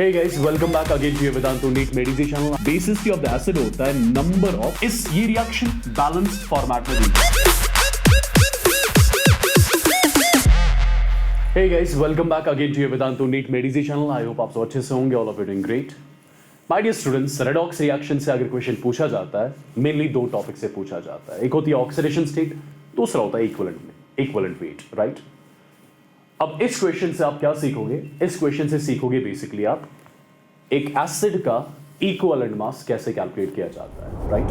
Hey guys, welcome back again to your Vedantu NEET Medicine channel. Basis of the acid होता है number of इस ये reaction balanced format में दी। Hey guys, welcome back again to your Vedantu NEET Medicine channel. I hope आप सब अच्छे से होंगे, all of you doing great. My dear students, redox reaction से अगर क्वेश्चन पूछा जाता है, mainly दो टॉपिक से पूछा जाता है। एक होती है ऑक्सीडेशन स्टेट, दूसरा होता है इक्विवेलेंट वेट, राइट? अब इस क्वेश्चन से आप क्या सीखोगे? इस क्वेश्चन से सीखोगे बेसिकली आप एक एसिड का इक्विवेलेंट मास कैसे कैलकुलेट किया जाता है, राइट?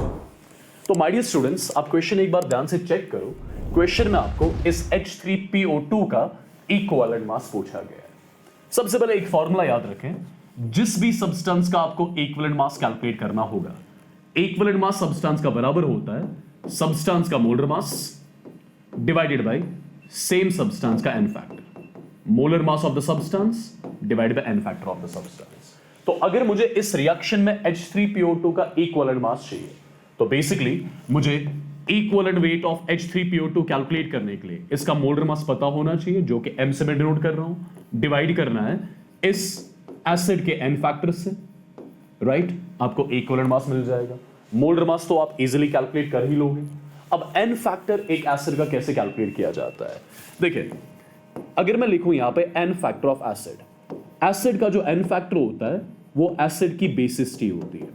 तो माय डियर स्टूडेंट्स, आप क्वेश्चन एक बार ध्यान से चेक करो। क्वेश्चन में आपको इस H3PO2 का इक्विवेलेंट मास पूछा गया है। सबसे पहले एक फॉर्मूला याद रखें, जिस भी सब्सटेंस का आपको इक्विवेलेंट मास कैलकुलेट करना होगा, इक्विवेलेंट मास सब्सटेंस का बराबर होता है सब्सटेंस का molar mass divided by same substance का n factor. Molar mass of the substance divided by n factor of the substance. तो अगर मुझे इस रिएक्शन में H3PO2 का इक्विवेलेंट मास चाहिए, तो बेसिकली मुझे equivalent weight of H3PO2 calculate करने के लिए इसका मोलर मास पता होना चाहिए, जो कि m से मैं डिनोट कर रहा हूं। डिवाइड करना है इस एसिड के n फैक्टर से, राइट? आपको इक्विवेलेंट मास मिल जाएगा। मोलर मास तो आप इजीली कैलकुलेट कर ही लोगे। अब n फैक्टर एक एसिड का कैसे कैलकुलेट किया जाता है? देखिए, अगर मैं लिखूं यहां पे n factor of acid, acid का जो n फैक्टर होता है वो एसिड की बेसिसिटी होती है।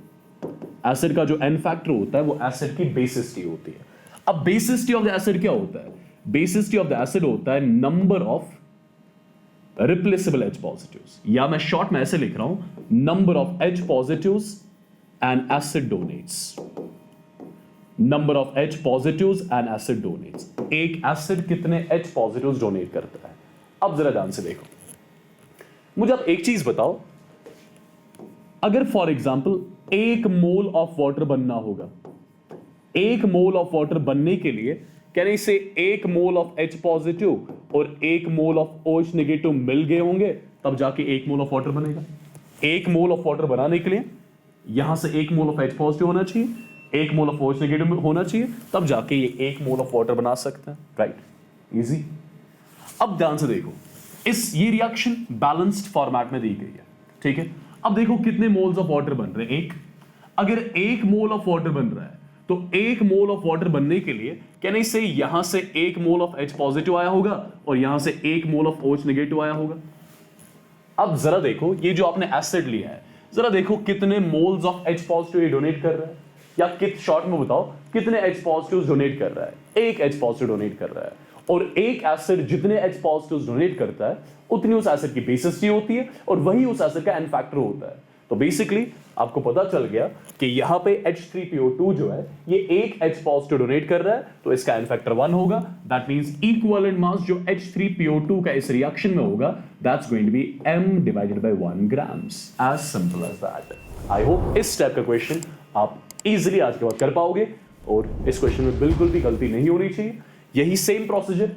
एसिड का जो n फैक्टर होता है वो एसिड की बेसिसिटी होती है। अब बेसिसिटी ऑफ द एसिड क्या होता है? बेसिसिटी ऑफ द एसिड होता है number of replaceable H positives, या मैं शॉर्ट में ऐसे लिख रहा हूं, number of H positives and acid donates. Number of H positives and acid donates. एक एसिड कितने H पॉजिटिव्स डोनेट करता है? अब जरा ध्यान से देखो, मुझे आप एक चीज बताओ, अगर for example 1 mole of water बनना होगा, 1 मोल ऑफ वाटर बनने के लिए कैन आई से 1 मोल ऑफ H पॉजिटिव और 1 मोल ऑफ OH नेगेटिव मिल गए होंगे, तब जाके 1 मोल ऑफ वाटर बनेगा। 1 मोल ऑफ वाटर बनाने के लिए यहां से 1 मोल ऑफ H पॉजिटिव होना चाहिए, 1 मोल ऑफ OH नेगेटिव होना चाहिए, तब जाके ये 1 मोल ऑफ वाटर बना सकते हैं, राइट? इजी। अब ध्यान से देखो, ये रिएक्शन बैलेंस्ड फॉर्मेट में दी गई है, ठीक है? अब देखो कितने मोल्स ऑफ वाटर बन रहे हैं, 1। अगर 1 मोल ऑफ वाटर बन रहा है, तो 1 मोल ऑफ वाटर बनने के लिए कैन आई से यहां से 1 मोल ऑफ H पॉजिटिव आया होगा और यहां से 1 मोल ऑफ OH नेगेटिव आया होगा। अब जरा देखो, ये जो आपने एसिड लिया है, जरा देखो कितने मोल्स ऑफ H पॉजिटिव ये डोनेट कर रहा है, या शॉर्ट में बताओ कितने H पॉजिटिव डोनेट कर रहा है? 1 H पॉजिटिव डोनेट कर रहा है। और एक एसिड जितने H पॉजिटिव डोनेट करता है उतनी उस एसिड की बेसिसिटी होती है और वही उस एसिड का एन फैक्टर होता है। तो बेसिकली आपको पता चल गया कि यहां पे H3PO2 जो है ये 1 H पॉजिटिव डोनेट कर रहा है, तो इसका एन फैक्टर 1 होगा। दैट मींस इक्विवेलेंट मास जो H3PO2 का इस रिएक्शन में होगा, that's going to be m divided by 1 grams. As simple as that. I hope इस टाइप का क्वेश्चन आप इजीली आज के बाद कर पाओगे और इस क्वेश्चन में बिल्कुल भी गलती नहीं होनी चाहिए। यही सेम प्रोसीजर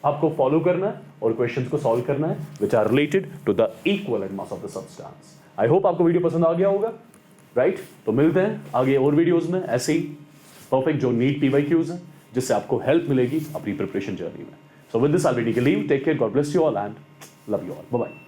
आपको फॉलो करना है और क्वेश्चंस को सॉल्व करना है which are related to the equivalent mass of the substance. I hope आपको वीडियो पसंद आ गया होगा, राइट? तो मिलते हैं आगे और वीडियोस में ऐसे ही परफेक्ट जो नीट PYQs हैं, जिससे आपको हेल्प मिलेगी अपनी प्रिपरेशन जर्नी में। So with this I will take leave. Take care, God bless you all and love you all. Bye bye.